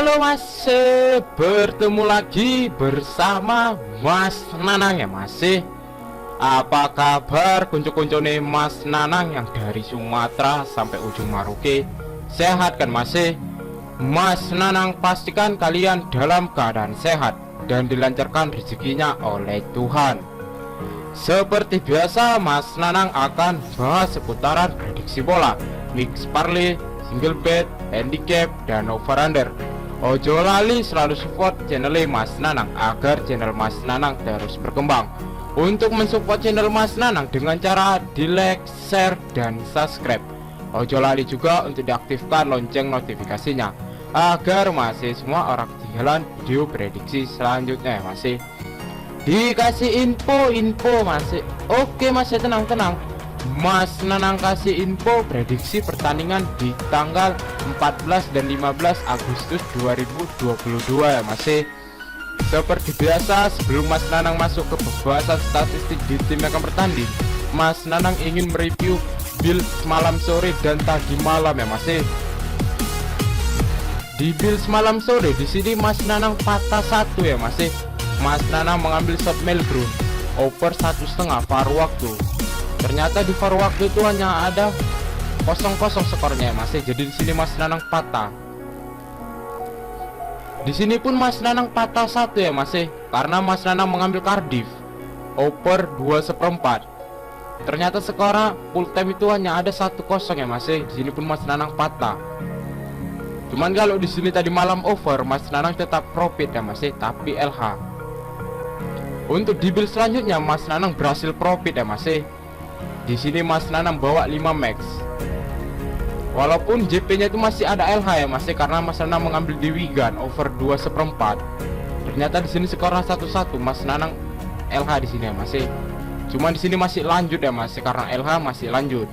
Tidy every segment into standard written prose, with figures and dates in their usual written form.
Halo masih bertemu lagi bersama Mas Nanang ya masih. Apa kabar kuncu-kuncu nih Mas Nanang yang dari Sumatera sampai ujung Maroke? Sehat kan masih? Mas Nanang pastikan kalian dalam keadaan sehat dan dilancarkan rezekinya oleh Tuhan. Seperti biasa Mas Nanang akan bahas seputaran prediksi bola, mix parlay, single bet, handicap, dan over-under. Ojo lali selalu support channel Mas Nanang agar channel Mas Nanang terus berkembang. Untuk mensupport channel Mas Nanang dengan cara di like, share, dan subscribe. Ojo lali juga untuk diaktifkan lonceng notifikasinya agar masih semua orang ketinggalan video prediksi selanjutnya ya masih. Dikasih info masih. Oke masih, tenang. Mas Nanang kasih info prediksi pertandingan di tanggal 14 dan 15 Agustus 2022 ya masih. Seperti biasa, sebelum Mas Nanang masuk ke pembahasan statistik di tim yang akan bertanding, Mas Nanang ingin mereview build malam sore dan tadi malam ya masih. Di build malam sore di sini Mas Nanang patah satu ya masih. Mas Nanang mengambil shot Melbourne over 1,5 paruh waktu. Ternyata di paruh waktu itu hanya ada 0-0 skornya ya masih. Jadi di sini Mas Nanang patah. Di sini pun Mas Nanang patah satu ya masih, karena Mas Nanang mengambil Cardiff over 2/4. Ternyata skor full time itu hanya ada 1-0 ya masih. Di sini pun Mas Nanang patah. Cuman kalau di sini tadi malam over, Mas Nanang tetap profit ya masih, tapi LH. Untuk di build selanjutnya Mas Nanang berhasil profit ya masih. Di sini Mas Nanang bawa 5 max. Walaupun JP-nya itu masih ada LH ya masih, karena Mas Nanang mengambil di Wigan over 2/4. Ternyata di sini skornya 1-1. Mas Nanang LH di sini ya masih. Cuma di sini masih lanjut ya masih, karena LH masih lanjut.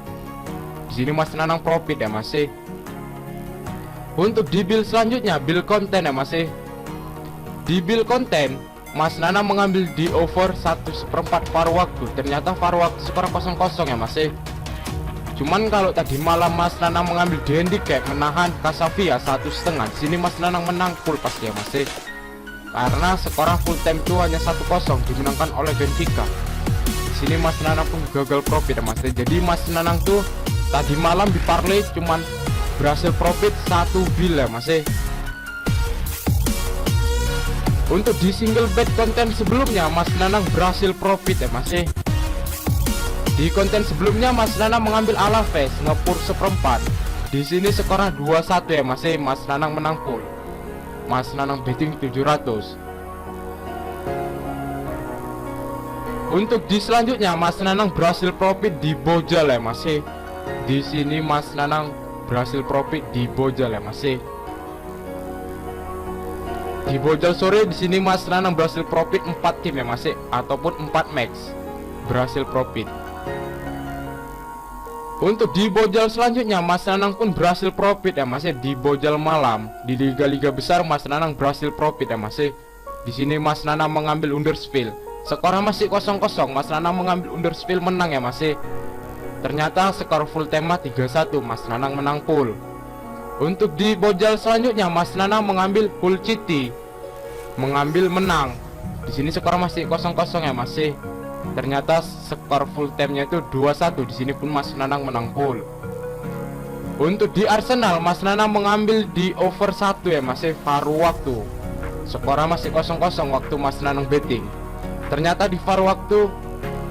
Di sini Mas Nanang profit ya masih. Untuk di build selanjutnya build konten ya masih. Di build konten Mas Nanang mengambil di over 1/4 paruh waktu. Ternyata paruh waktu skor 0-0 ya masih. Cuman kalau tadi malam Mas Nanang mengambil di handicap menahan Casavia 1,5. Di sini Mas Nanang menang full pasti ya masih. Karena skor full time itu hanya 1-0 dimenangkan oleh Benfica. Di sini Mas Nanang pun gagal profit ya masih. Jadi Mas Nanang tuh tadi malam di parlay cuman berhasil profit 1 bil ya masih. Untuk di single bet konten sebelumnya Mas Nanang berhasil profit ya masih. Di konten sebelumnya Mas Nanang mengambil Alaves ngepur 1/4. Di sini skornya 2-1 ya masih. Mas Nanang menang full. Mas Nanang betting 700. Untuk di selanjutnya Mas Nanang berhasil profit di Bojal ya masih. Di sini Mas Nanang berhasil profit di Bojal ya masih. Di Bojal sore di sini Mas Nanang berhasil profit 4 tim ya masih, ataupun 4 max berhasil profit. Untuk di Bojal selanjutnya Mas Nanang pun berhasil profit ya masih. Di Bojal malam di liga-liga besar Mas Nanang berhasil profit ya masih. Di sini Mas Nanang mengambil Huddersfield. Skornya masih 0-0. Mas Nanang mengambil Huddersfield menang ya masih. Ternyata skor full time 3-1. Mas Nanang menang full. Untuk di Bojal selanjutnya Mas Nanang mengambil Hull City, mengambil menang. Di sini skor masih 0-0 ya masih. Ternyata skor full time-nya itu 2-1. Di sini pun Mas Nanang menang full. Untuk di Arsenal Mas Nanang mengambil di over 1 ya masih, paruh waktu. Skornya masih 0-0 waktu Mas Nanang betting. Ternyata di paruh waktu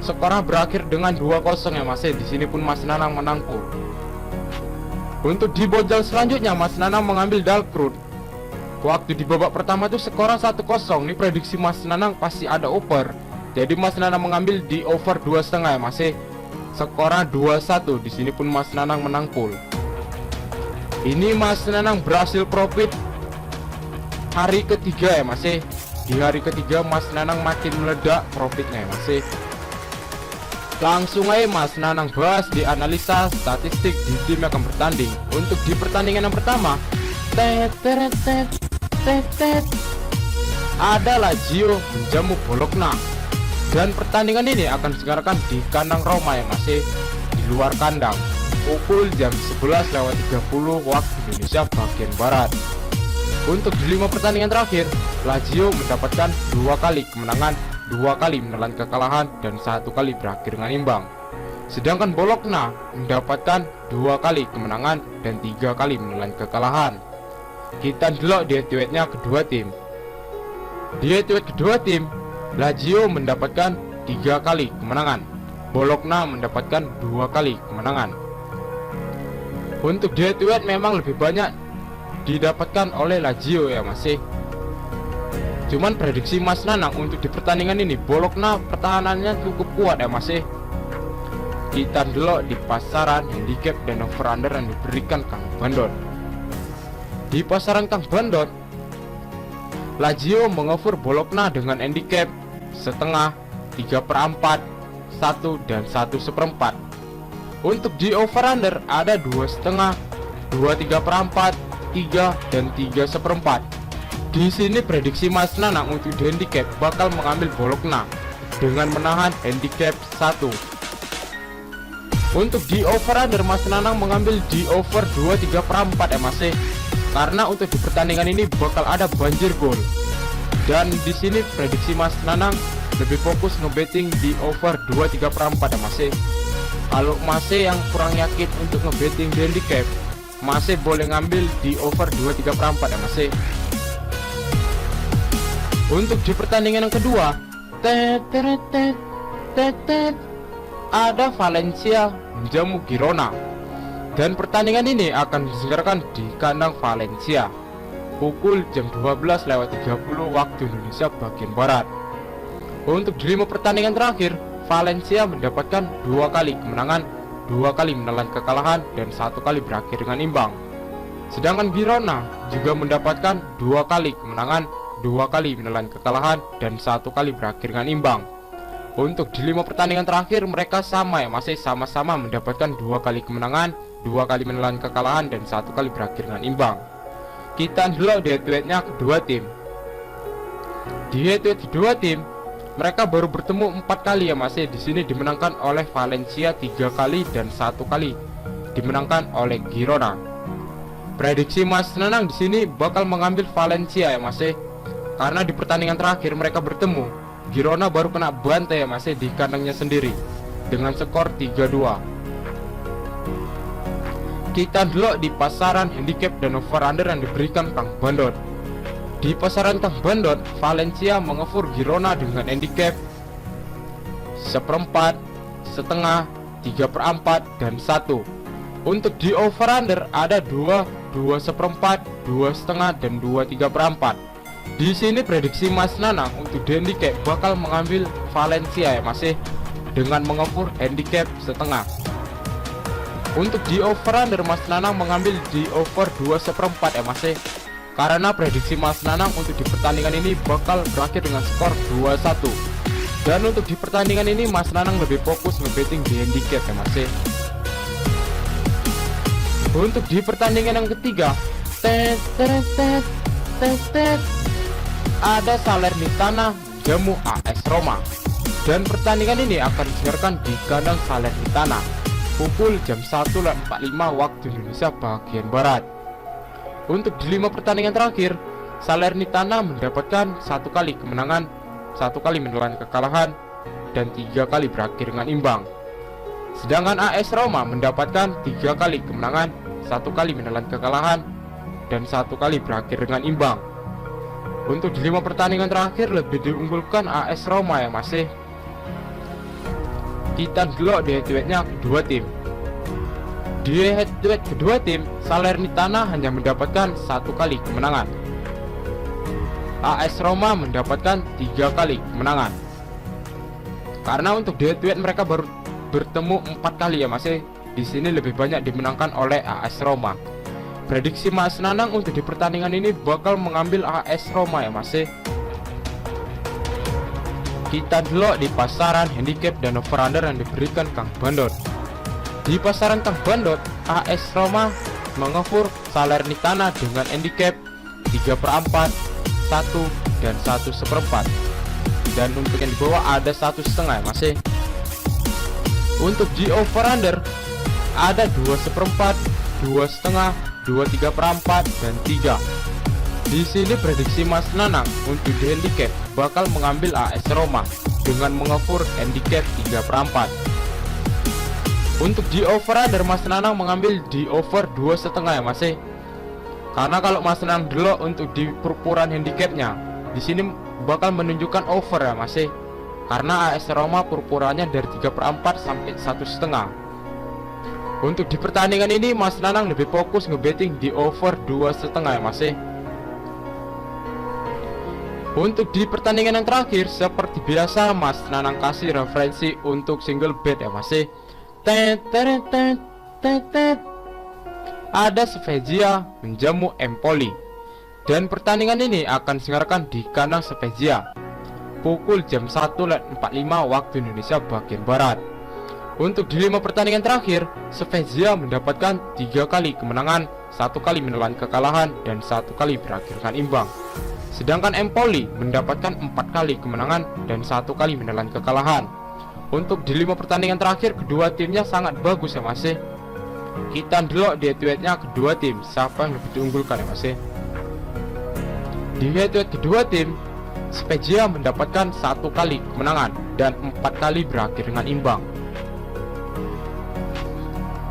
skornya berakhir dengan 2-0 ya masih. Di sini pun Mas Nanang menang full. Untuk di Bojal selanjutnya Mas Nanang mengambil Dalkurd. Waktu di babak pertama itu skornya 1-0. Ini prediksi Mas Nanang pasti ada over. Jadi Mas Nanang mengambil di over 2,5 ya masih. Skornya 2-1. Di sini pun Mas Nanang menang full. Ini Mas Nanang berhasil profit hari ketiga ya masih. Di hari ketiga Mas Nanang makin meledak profitnya ya masih. Langsung aja Mas Nanang bahas di analisa statistik di tim yang akan bertanding. Untuk di pertandingan yang pertama, ada Lazio menjamu Bologna. Dan pertandingan ini akan diselenggarakan di kandang Roma yang masih di luar kandang. pukul jam 11.30 waktu Indonesia bagian Barat. Untuk di 5 pertandingan terakhir, Lazio mendapatkan 2 kali kemenangan, 2 kali menelan kekalahan, dan 1 kali berakhir dengan imbang. Sedangkan Bologna mendapatkan 2 kali kemenangan dan 3 kali menelan kekalahan. Kita delok duet-duetnya kedua tim. Di duet kedua tim, Lazio mendapatkan 3 kali kemenangan, Bologna mendapatkan 2 kali kemenangan. Untuk duet memang lebih banyak didapatkan oleh Lazio ya masih. Cuman prediksi Mas Nanang untuk di pertandingan ini, Bologna pertahanannya cukup kuat ya masih. Kita delok di pasaran handicap dan over under yang diberikan Kang Bandot. Di pasaran Kang Bandot, Lazio mengover Bologna dengan handicap setengah, 3/4, 1 dan 1/4. Untuk di over under ada 2,5, 2/3/4, 3 dan 3/4. Di sini prediksi Mas Nanang untuk di handicap bakal mengambil Bologna dengan menahan handicap 1. Untuk di over under, Mas Nanang mengambil di over 2/3/4 ya masih. Karena untuk di pertandingan ini bakal ada banjir gol. Dan di sini prediksi Mas Nanang lebih fokus ngebetting di over 2/3/4 ya masih. Kalau masih yang kurang yakin untuk ngebetting di handicap, masih boleh ngambil di over 2/3/4 ya masih. Untuk di pertandingan yang kedua, ada Valencia menjamu Girona, dan pertandingan ini akan diselenggarakan di kandang Valencia pukul jam 12:30 waktu Indonesia bagian barat. Untuk di 5 pertandingan terakhir, Valencia mendapatkan 2 kali kemenangan, 2 kali menelan kekalahan, dan 1 kali berakhir dengan imbang. Sedangkan Girona juga mendapatkan 2 kali kemenangan, 2 kali menelan kekalahan, dan 1 kali berakhir dengan imbang. Untuk di 5 pertandingan terakhir mereka sama ya, masih sama-sama mendapatkan 2 kali kemenangan, 2 kali menelan kekalahan, dan 1 kali berakhir dengan imbang. Kita dulu duet-duetnya kedua tim. Di duet kedua tim, mereka baru bertemu 4 kali ya masih. Di sini dimenangkan oleh Valencia 3 kali dan 1 kali dimenangkan oleh Girona. Prediksi Mas Nanang di sini bakal mengambil Valencia ya masih. Karena di pertandingan terakhir mereka bertemu, Girona baru kena bantai ya masih di kandangnya sendiri dengan skor 3-2. Kita dulu di pasaran handicap dan over under yang diberikan Kang Bandot. Di pasaran Kang Bandot, Valencia mengover Girona dengan handicap 1/4, setengah, 3/4 dan 1. Untuk di over under ada 2, 2/4, 2,5 dan 2/3/4. Di sini prediksi Mas Nanang untuk di handicap bakal mengambil Valencia ya masih dengan mengover handicap setengah. Untuk di over under, Mas Nanang mengambil di over 2/4 ya masih. Karena prediksi Mas Nanang untuk di pertandingan ini bakal berakhir dengan skor 2-1. Dan untuk di pertandingan ini Mas Nanang lebih fokus ngebetting di handicap ya masih. Untuk di pertandingan yang ketiga, ada Salernitana menjamu AS Roma, dan pertandingan ini akan diselenggarakan di kandang Salernitana pukul jam 1:45 waktu Indonesia bagian barat. Untuk di 5 pertandingan terakhir, Salernitana mendapatkan 1 kali kemenangan, 1 kali menelan kekalahan, dan 3 kali berakhir dengan imbang. Sedangkan AS Roma mendapatkan 3 kali kemenangan, 1 kali menelan kekalahan, dan 1 kali berakhir dengan imbang. Untuk di 5 pertandingan terakhir lebih diunggulkan AS Roma ya masih. Kita dulu di head-to-headnya kedua tim. Di head-to-head kedua tim, Salernitana hanya mendapatkan 1 kali kemenangan, AS Roma mendapatkan 3 kali kemenangan. Karena untuk di head-to-head mereka baru bertemu 4 kali ya masih. Di sini lebih banyak dimenangkan oleh AS Roma. Prediksi Mas Nanang untuk di pertandingan ini bakal mengambil AS Roma ya masih. Kita dulu di pasaran handicap dan over under yang diberikan Kang Bandot. Di pasaran Kang Bandot, AS Roma mengover Salernitana dengan handicap 3/4, 1 dan 1/4. Dan untuk yang di bawah ada 1,5 masih. Untuk di over under ada 2/4, 2,5, 2/3/4 dan 3. Di sini prediksi Mas Nanang untuk di handicap bakal mengambil AS Roma dengan mengefur handicap 3/4. Untuk di over under Mas Nanang mengambil di over 2,5 ya Mas. Karena kalau Mas Nanang delok untuk di perukuran handicapnya di sini bakal menunjukkan over ya Mas. Karena AS Roma perukurannya dari 3/4 sampai 1,5. Untuk di pertandingan ini Mas Nanang lebih fokus ngebetting di over 2,5 ya Mas. Untuk di pertandingan yang terakhir seperti biasa Mas Nanang kasih referensi untuk single bet ya Mas. Ada Spezia menjamu Empoli, dan pertandingan ini akan disenggarakan di kandang Spezia pukul jam 1:45 waktu Indonesia bagian Barat. Untuk di 5 pertandingan terakhir, Spezia mendapatkan 3 kali kemenangan, 1 kali menelan kekalahan, dan 1 kali berakhir dengan imbang. Sedangkan Empoli mendapatkan 4 kali kemenangan dan 1 kali menelan kekalahan. Untuk di 5 pertandingan terakhir, kedua timnya sangat bagus ya Mas. Kita delok di head-to-headnya kedua tim, siapa yang lebih diunggulkan ya Mas. Di head-to-head kedua tim, Spezia mendapatkan 1 kali kemenangan dan 4 kali berakhir dengan imbang.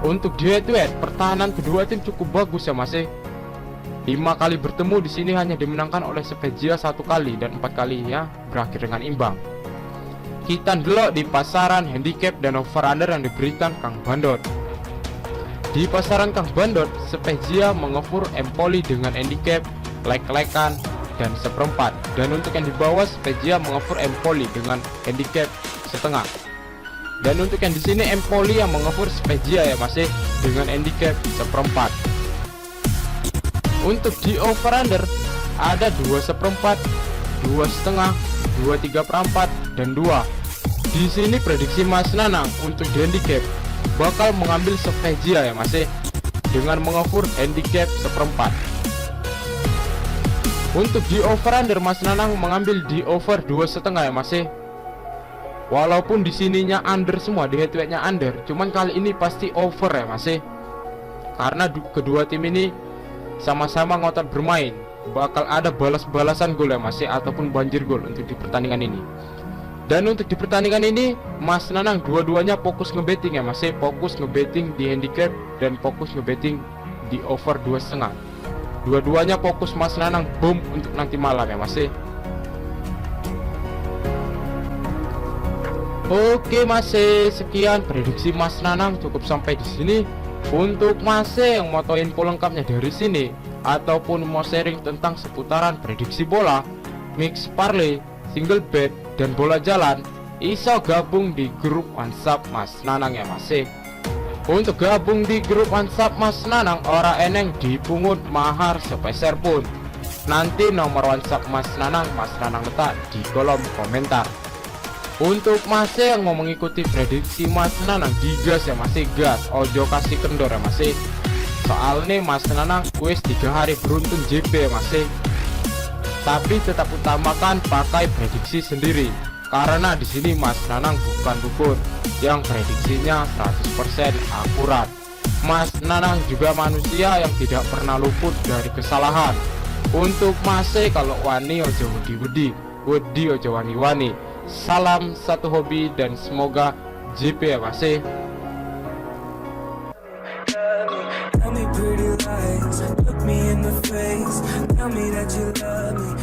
Untuk di head-to-head, pertahanan kedua tim cukup bagus ya Mas. 5 kali bertemu di sini hanya dimenangkan oleh Spezia 1 kali dan 4 kalinya berakhir dengan imbang. Kita delok di pasaran handicap dan over under yang diberikan Kang Bandot. Di pasaran Kang Bandot, Spezia mengefur Empoli dengan handicap lek-lekan dan 1/4. Dan untuk yang di bawah, Spezia mengefur Empoli dengan handicap 1/2. Dan untuk yang di sini Empoli yang mengefur Spezia ya Mas dengan handicap 1/4. Untuk di over under ada 2/4, 2,5, 2/3/4 dan 2. Di sini prediksi Mas Nanang untuk di handicap bakal mengambil Spezia ya Mas dengan mengefur handicap 1/4. Untuk di over under Mas Nanang mengambil di over 2,5 ya Mas. Walaupun di sininya under semua, di head to headnya under, cuman kali ini pasti over ya Mas. Karena kedua tim ini sama-sama ngotot bermain, bakal ada balas-balasan gol ya Mas ataupun banjir gol untuk di pertandingan ini. Dan untuk di pertandingan ini Mas Nanang dua-duanya fokus ngebetting ya Mas, fokus ngebetting di handicap dan fokus ngebetting di over 2,5. Dua-duanya fokus Mas Nanang boom untuk nanti malam ya Mas. Oke Mas, sekian prediksi Mas Nanang cukup sampai di sini. Untuk Mas yang mau tahu info lengkapnya dari sini ataupun mau sharing tentang seputaran prediksi bola, mix parlay, single bet dan bola jalan, iso gabung di grup WhatsApp Mas Nanang ya Mas. Untuk gabung di grup WhatsApp Mas Nanang ora eneng dipungut mahar sepeser pun. Nanti nomor WhatsApp Mas Nanang letak di kolom komentar. Untuk Mas yang mau mengikuti prediksi Mas Nanang digas ya Mas, gas, ojo kasih kendor ya Mas. Soalnya Mas Nanang kuis 3 hari beruntun JP ya Mas. Tapi tetap utamakan pakai prediksi sendiri, karena di sini Mas Nanang bukan dukun yang prediksinya 100% akurat. Mas Nanang juga manusia yang tidak pernah luput dari kesalahan. Untuk Mas kalau wani ojo wedi ojo wani-wani. Salam satu hobi dan semoga JP ya Mas. Tell me pretty lies, look me in the face, tell me that you love me.